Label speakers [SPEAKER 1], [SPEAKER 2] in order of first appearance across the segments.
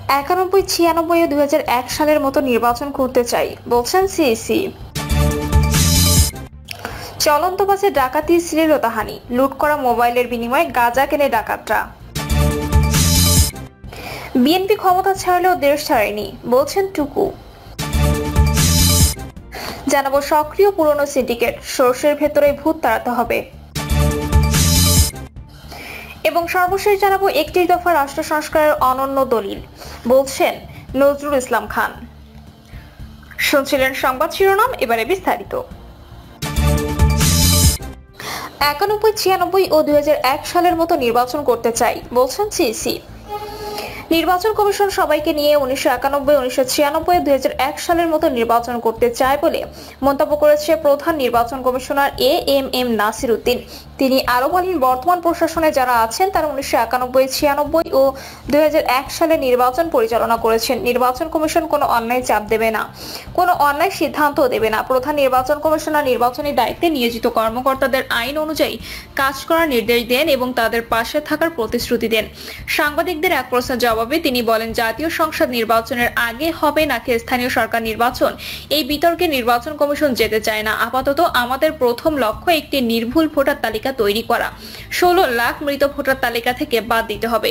[SPEAKER 1] 91, 96 ও 2001 সালের মতো নির্বাচন করতে চাই বলছেন সিইসি। চলন্ত বাসে ডাকাতি, শ্লীলতাহানি, লুট করা মোবাইলের বিনিময়ে গাঁজা কেনে ডাকাতরা। বিএনপি ক্ষমতা ছাড়লেও দেশ ছাড়েনি বলছেন টুকু। জানাবো সক্রিয় পুরনো সিন্ডিকেট, সোর্সের ভেতরে ভূত তাড়াতে হবে। এবং সর্বশেষ জানাবো 31 দফা রাষ্ট্র সংস্কারের অনন্য দলিল বলছেন নজরুল ইসলাম খান। শুনছিলেন সংবাদ শিরোনাম, এবারে বিস্তারিত। 91, 96 ও 2001 সালের মতো নির্বাচন করতে চাই বলছেন সিইসি। নির্বাচন কমিশন সবাইকে নিয়ে 1991, 1996, 2001 সালের মতো নির্বাচন করতে চায় বলে মন্তব্য করেছে প্রধান নির্বাচন কমিশনার এএমএম নাসির উদ্দিন। তিনি আরো বলেন, বর্তমান প্রশাসনে যারা আছেন তারা 1991, 96 ও 2001 সালে নির্বাচন পরিচালনা করেছেন। নির্বাচন কমিশন কোনো অন্যায় চাপ দেবে না, কোনো অন্যায় সিদ্ধান্ত দেবে না। প্রধান নির্বাচন কমিশনার নির্বাচনী দায়িত্বে নিয়োজিত কর্মকর্তাদের আইন অনুযায়ী কাজ করার নির্দেশ দেন এবং তাদের পাশে থাকার প্রতিশ্রুতি দেন। সাংবাদিকদের এক প্রশ্নের জবাবে তিনি বলেন, জাতীয় সংসদ নির্বাচনের আগে হবে নাকি স্থানীয় সরকার নির্বাচন, এই বিতর্কে নির্বাচন কমিশন যেতে চায় না। আপাতত আমাদের প্রথম লক্ষ্য একটি নির্ভুল ভোটার তালিকা তৈরি করা। 16 লাখ মৃত ভোটার তালিকা থেকে বাদ দিতে হবে।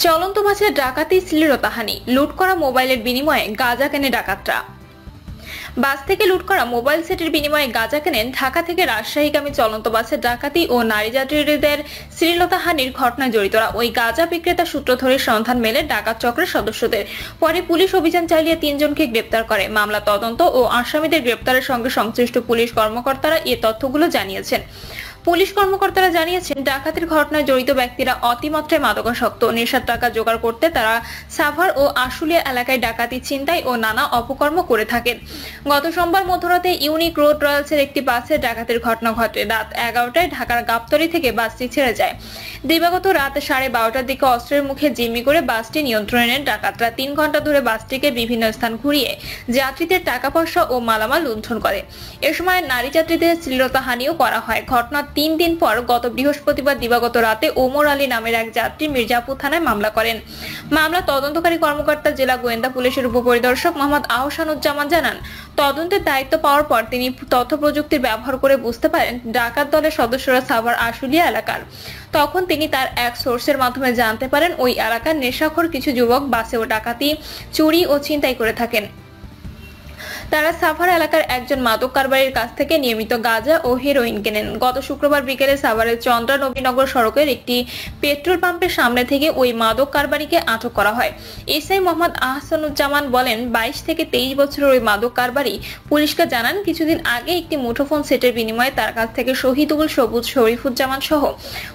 [SPEAKER 1] চলন্ত বাসে ডাকাতি, শ্লীলতাহানি, লুট করা মোবাইলের বিনিময়ে গাঁজা কেনে ডাকাতরা। বাস থেকে লুট করা মোবাইল সেটের বিনিময়ে গাঁজা কেনেন ঢাকা থেকে রাজশাহীগামী চলন্ত বাসে ডাকাতি ও নারী যাত্রীদের শ্লীলতাহানির ঘটনায় জড়িতরা। ওই গাঁজা বিক্রেতা সূত্র ধরে সন্ধান মেলে ডাকাত চক্রের সদস্যদের। পরে পুলিশ অভিযান চালিয়ে 3 জনকে গ্রেপ্তার করে। মামলা তদন্ত ও আসামিদের গ্রেপ্তারের সঙ্গে সংশ্লিষ্ট পুলিশ কর্মকর্তারা এ তথ্যগুলো জানিয়েছেন। পুলিশ কর্মকর্তারা জানিয়েছেন, ডাকাতির ঘটনায় জড়িত ব্যক্তিরা অতিমাত্রায় মাদকাসক্ত। নেশার টাকা জোগাড় করতে তারা সাভার ও আশুলিয়া এলাকায় ডাকাতি, ছিনতাই ও নানা অপকর্ম করে থাকেন। গত সোমবার মধ্যরাতে ইউনিক রোড রয়্যালসের একটি বাসে ডাকাতির ঘটনা ঘটে। রাত 11টায় ঢাকার গাবতলী থেকে বাসটি ছেড়ে যায়। দিবাগত রাত 12:30টার দিকে অস্ত্রের মুখে জিম্মি করে বাসটি নিয়ন্ত্রণে নেন ডাকাতরা। 3 ঘন্টা ধরে বাসটিকে বিভিন্ন স্থান ঘুরিয়ে যাত্রীদের টাকা পয়সা ও মালামাল লুণ্ঠন করে। এ সময় নারী যাত্রীদের শ্লীলতাহানিও করা হয়। ঘটনা 3 দিন পর গত বৃহস্পতিবার দিবাগত রাতে ওমর আলী নামের এক যাত্রী মির্জাপুর থানায় মামলা করেন। মামলা তদন্তকারী কর্মকর্তা জেলা গোয়েন্দা পুলিশের উপপরিদর্শক মোহাম্মদ আহসানুজ্জামান জানান, তদন্তের দায়িত্ব পাওয়ার পর তিনি তথ্য প্রযুক্তির ব্যবহার করে বুঝতে পারেন ডাকাত দলের সদস্যরা সাভার আশুলিয়া এলাকার। তখন তিনি তার এক সোর্সের মাধ্যমে জানতে পারেন ওই এলাকার নেশাখোর কিছু যুবক বাসেও ডাকাতি, চুরি ও ছিনতাই করে থাকেন। তারা সাভার এলাকার একজন মাদক কারবারির কাছ থেকে নিয়মিত গাঁজা ও হেরোইন কেনেন। গত শুক্রবার বিকেলে সাভারের চন্দ্রা নবীনগর সড়কের একটি পেট্রোল পাম্পের সামনে থেকে ওই মাদক কারবারিকে আটক করা হয়। এসআই মোহাম্মদ আহসানুজ্জামান বলেন, 22 থেকে 23 বছরের ওই মাদক কারবারি পুলিশকে জানান, কিছুদিন আগে একটি মুঠোফোন সেটের বিনিময়ে তার কাছ থেকে শহীদুল সবুজ, শরীফুজ্জামান সহ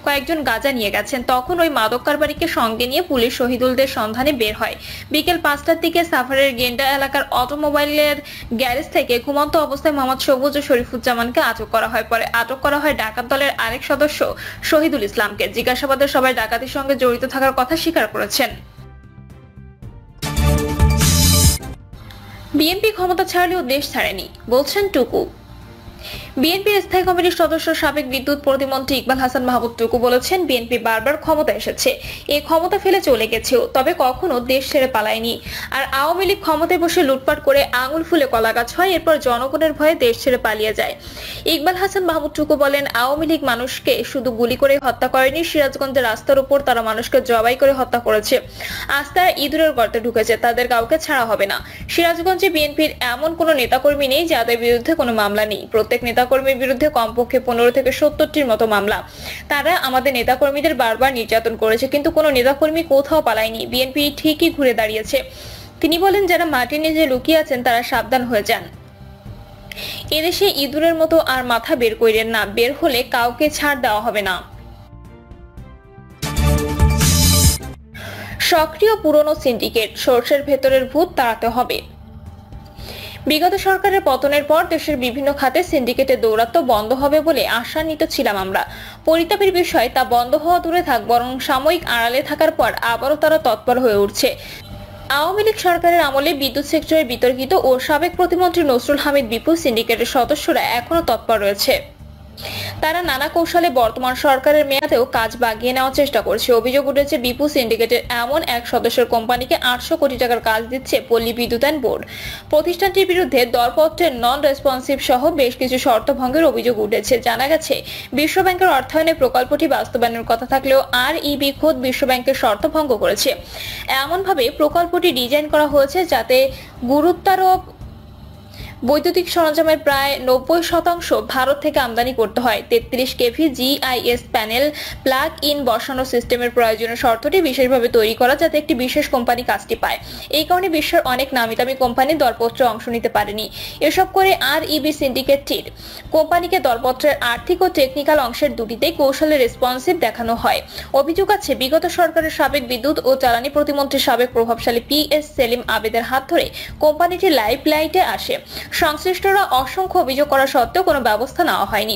[SPEAKER 1] কয়েকজন গাঁজা নিয়ে গেছেন। তখন ওই মাদক কারবারিকে সঙ্গে নিয়ে পুলিশ শহীদুলদের সন্ধানে বের হয়। বিকেল 5টার দিকে সাভারের গেন্ডা এলাকার অটোমোবাইলের গ্যারেজ থেকে ঘুমন্ত অবস্থায় মোহাম্মদ সবুজ ও শরীফুজ্জামানকে আটক করা হয়। পরে আটক করা হয় ডাকাত দলের আরেক সদস্য শহীদুল ইসলামকে। জিজ্ঞাসাবাদে সবাই ডাকাতির সঙ্গে জড়িত থাকার কথা স্বীকার করেছেন। বিএনপি ক্ষমতা ছাড়লেও দেশ ছাড়েনি বলছেন টুকু। বিএনপির স্থায়ী কমিটির সদস্য সাবেক বিদ্যুৎ প্রতিমন্ত্রী ইকবাল হাসান মাহমুদ টুকু বলেছেন, বিএনপি বারবার ক্ষমতা এসেছে, এই ক্ষমতা ফেলে চলে গেছেও, তবে কখনো দেশ ছেড়ে পালায়নি। আর আওয়ামী লীগ ক্ষমতায় বসে লুটপাট করে আঙুল ফুলে কলা গাছ হয়, এরপর জনগণের ভয়ে দেশ ছেড়ে পালিয়ে যায়। ইকবাল হাসান মাহমুদ টুকু বলেন, আওয়ামী লীগ মানুষকে শুধু গুলি করে হত্যা করেনি, সিরাজগঞ্জের রাস্তার উপর তারা মানুষকে জবাই করে হত্যা করেছে। আজ তারা ইঁদুরের গর্তে ঢুকেছে, তাদের কাউকে ছাড়া হবে না। সিরাজগঞ্জে বিএনপির এমন কোনো নেতাকর্মী নেই যাদের বিরুদ্ধে কোনো মামলা নেই। প্রত্যেক নেতাকর্মীর বিরুদ্ধে কমপক্ষে 15 থেকে 70টির মতো মামলা। তারা আমাদের নেতাকর্মীদের বারবার নির্যাতন করেছে, কিন্তু কোনো নেতাকর্মী কোথাও পালায়নি। বিএনপি ঠিকই ঘুরে দাঁড়িয়েছে। তিনি বলেন, যারা মাটির নিচে লুকিয়ে আছেন তারা সাবধান হয়ে যান। এদেশে ইঁদুরের মতো আর মাথা বের কইরেন না, বের হলে কাউকে ছাড় দেওয়া হবে না। সক্রিয় পুরনো সিন্ডিকেট, সোর্সের ভেতরের ভূত তাড়াতে হবে। বিগত সরকারের পতনের পর দেশের বিভিন্ন খাতে সিন্ডিকেটের দৌরাত্ম্য বন্ধ হবে বলে আশান্বিত ছিলাম আমরা। পরিতাপের বিষয়, তা বন্ধ হওয়া দূরে থাক, বরং সাময়িক আড়ালে থাকার পর আবারও তারা তৎপর হয়ে উঠছে। আওয়ামী লীগ সরকারের আমলে বিদ্যুৎ সেক্টরের বিতর্কিত ও সাবেক প্রতিমন্ত্রী নসরুল হামিদ বিপুল সিন্ডিকেটের সদস্যরা এখনো তৎপর রয়েছে। তারা নানা কৌশলে বর্তমান সরকারের মেয়াদেও কাজ বাগিয়ে নেওয়ার চেষ্টা করছে। অভিযোগ উঠেছে বিপু সিন্ডিকেটের এমন এক সদস্যের কোম্পানিকে 800 কোটি টাকার কাজ দিচ্ছে পল্লী বিদ্যুতায়ন বোর্ড। প্রতিষ্ঠানটির বিরুদ্ধে দরপত্রের নন রেসপন্সিভ সহ বেশ কিছু শর্ত ভঙ্গের অভিযোগ উঠেছে। জানা গেছে বিশ্বব্যাংকের অর্থায়নে প্রকল্পটি বাস্তবায়নের কথা থাকলেও REB খোদ বিশ্বব্যাংকের শর্ত ভঙ্গ করেছে। এমনভাবে প্রকল্পটি ডিজাইন করা হয়েছে যাতে গুরুত্বারোপ বৈদ্যুতিক সরঞ্জামের প্রায় 90% ভারত থেকে আমদানি করতে হয়। 33 KV GIS panel plug in বসানো সিস্টেমের প্রয়োজনীয় শর্তটি বিশেষভাবে তৈরি করা যাতে একটি বিশেষ কোম্পানি কাজটি পায়। এই কারণে বিশ্বের অনেক নামিদামি কোম্পানি দরপত্রে অংশ নিতে পারেনি। এসব করে REB সিন্ডিকেটটির কোম্পানিকে দরপত্রের আর্থিক ও টেকনিক্যাল অংশের দুটিতেই কৌশলে রেসপন্সিভ দেখানো হয়। অভিযোগ আছে বিগত সরকারের সাবেক বিদ্যুৎ ও জ্বালানি প্রতিমন্ত্রীর সাবেক প্রভাবশালী PS সেলিম আবেদের হাত ধরে কোম্পানিটি লাইভ লাইটে আসে। সংশ্লিষ্টরা অসংখ্য অভিযোগ করা সত্ত্বেও কোনো ব্যবস্থা নেওয়া হয়নি।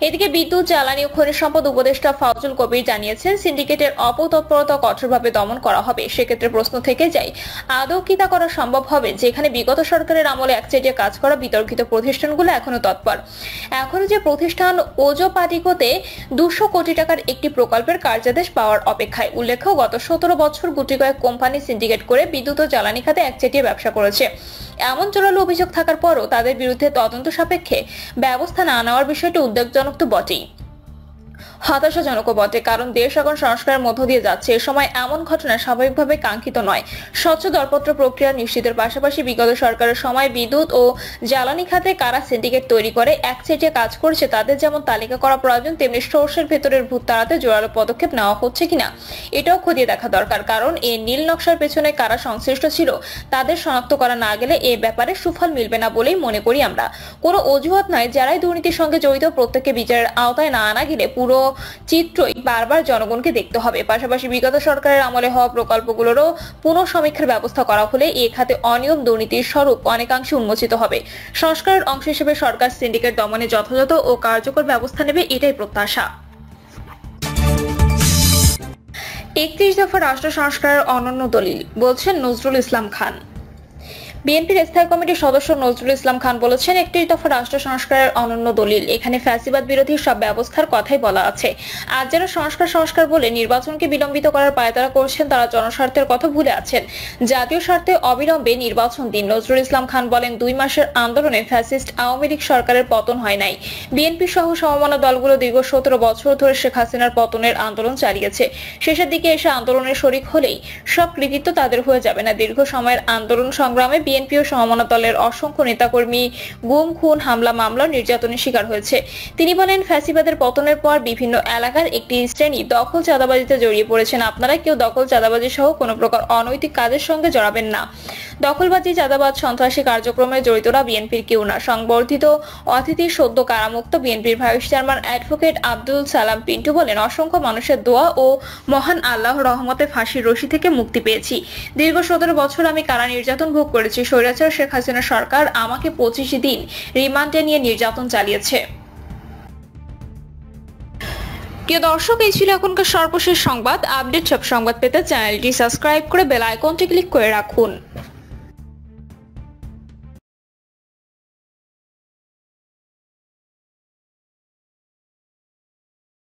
[SPEAKER 1] এদিকে বিদ্যুৎ জ্বালানি ও খনিজ সম্পদ উপদেষ্টা ফাউজুল কবির জানিয়েছেন সিন্ডিকেটের অপতৎপরতা কঠোরভাবে দমন করা হবে। সেক্ষেত্রে প্রশ্ন থেকে যায় আদৌ কি তা করা সম্ভব হবে যেখানে বিগত সরকারের আমলে একচেটিয়া কাজ করা বিতর্কিত প্রতিষ্ঠানগুলো এখনো তৎপর। এখনো যে প্রতিষ্ঠান ওজো পাটিকোতে 200 কোটি টাকার একটি প্রকল্পের কার্যাদেশ পাওয়ার অপেক্ষায়। উল্লেখ্য গত 17 বছর গুটি কয়েক কোম্পানি সিন্ডিকেট করে বিদ্যুৎ ও জ্বালানি খাতে একচেটিয়া ব্যবসা করেছে। এমন জোরালো অভিযোগ থাকার পরও তাদের বিরুদ্ধে তদন্ত সাপেক্ষে ব্যবস্থা না নেওয়ার বিষয়টি উদ্বেগজনক তো বটেই, হতাশাজনকও বটে। কারণ দেশ এখন সংস্কারের মধ্য দিয়ে যাচ্ছে। এ সময় এমন ঘটনা স্বাভাবিকভাবে কাঙ্ক্ষিত নয়। স্বচ্ছ দরপত্র প্রক্রিয়া নিশ্চিতের পাশাপাশি বিগত সরকারের সময় বিদ্যুৎ ও জ্বালানি খাতে কারা সিন্ডিকেট তৈরি করে একচেটিয়া কাজ করছে তাদের যেমন তালিকা করা প্রয়োজন, তেমনি সর্ষের ভেতরের ভূত তাড়াতে জোরালো পদক্ষেপ নেওয়া হচ্ছে কিনা এটাও খতিয়ে দেখা দরকার। কারণ এই নীল নকশার পেছনে কারা সংশ্লিষ্ট ছিল তাদের শনাক্ত করা না গেলে এ ব্যাপারে সুফল মিলবে না বলেই মনে করি আমরা। কোনো অজুহাত নয়, যারাই দুর্নীতির সঙ্গে জড়িত প্রত্যেককে বিচারের আওতায় না আনা গেলে পুরো চিত্রই বারবার জনগণকে দেখতে হবে। পাশাপাশি বিগত সরকারের আমলে হওয়া প্রকল্পগুলোরও পুনঃসমীক্ষার ব্যবস্থা করা হলে এ খাতে অনিয়ম দুর্নীতির স্বরূপ অনেকাংশে উন্মোচিত হবে। সংস্কারের অংশ হিসেবে সরকার সিন্ডিকেট দমনে যথাযথ ও কার্যকর ব্যবস্থা নেবে, এটাই প্রত্যাশা। 31 দফা রাষ্ট্র সংস্কারের অনন্য দলিল বলছেন নজরুল ইসলাম খান। বিএনপির স্থায়ী কমিটির সদস্য নজরুল ইসলাম খান বলেছেন 31 দফা রাষ্ট্র সংস্কারের অনন্য দলিল। এখানে ফ্যাসিবাদ বিরোধী সব ব্যবস্থার কথাই বলা আছে। আজ যারা সংস্কার বলে নির্বাচনকে বিলম্বিত করার পায়তারা করছেন তারা জনস্বার্থের কথা ভুলে আছেন। জাতীয় স্বার্থে অবিলম্বে নির্বাচন দিন। নজরুল ইসলাম খান বলেন 2 মাসের আন্দোলনে ফ্যাসিস্ট আওয়ামী লীগ সরকারের পতন হয় নাই। বিএনপি সহ সমমনা দলগুলো দীর্ঘ 17 বছর ধরে শেখ হাসিনার পতনের আন্দোলন চালিয়েছে। শেষের দিকে এসে আন্দোলনের শরিক হলেই সব কৃতিত্ব তাদের হয়ে যাবে না। দীর্ঘ সময়ের আন্দোলন সংগ্রামে বিএনপি ও সমমনা দলের অসংখ্য নেতাকর্মী গুম, খুন, হামলা, মামলা, নির্যাতনের শিকার হয়েছে। তিনি বলেন ফ্যাসিবাদের পতনের পর বিভিন্ন এলাকার একটি শ্রেণী দখল চাঁদাবাজিতে জড়িয়ে পড়েছেন। আপনারা কেউ দখল চাঁদাবাজি সহ কোনো প্রকার অনৈতিক কাজের সঙ্গে জড়াবেন না। দখলবাজি, চাঁদাবাজ, সন্ত্রাসী কার্যক্রমে জড়িতরা বিএনপির কেউ না। সংবর্ধিত অতিথি সদ্য কারামুক্ত বিএনপির vice chairman advocate Abdul Salam Pintu বলেন অসংখ্য মানুষের দোয়া ও মহান আল্লাহর রহমতে ফাঁসির রশি থেকে মুক্তি পেয়েছি। দীর্ঘ 17 বছর আমি কারা নির্যাতন ভোগ করেছি। স্বৈরাচার শেখ হাসিনা সরকার আমাকে 25 দিন রিমান্ডে নিয়ে নির্যাতন চালিয়েছে। প্রিয় দর্শক, এই ছিল এখনকার সর্বশেষ সংবাদ। আপডেট সব সংবাদ পেতে চ্যানেলটি সাবস্ক্রাইব করে বেল আইকনটি ক্লিক করে রাখুন।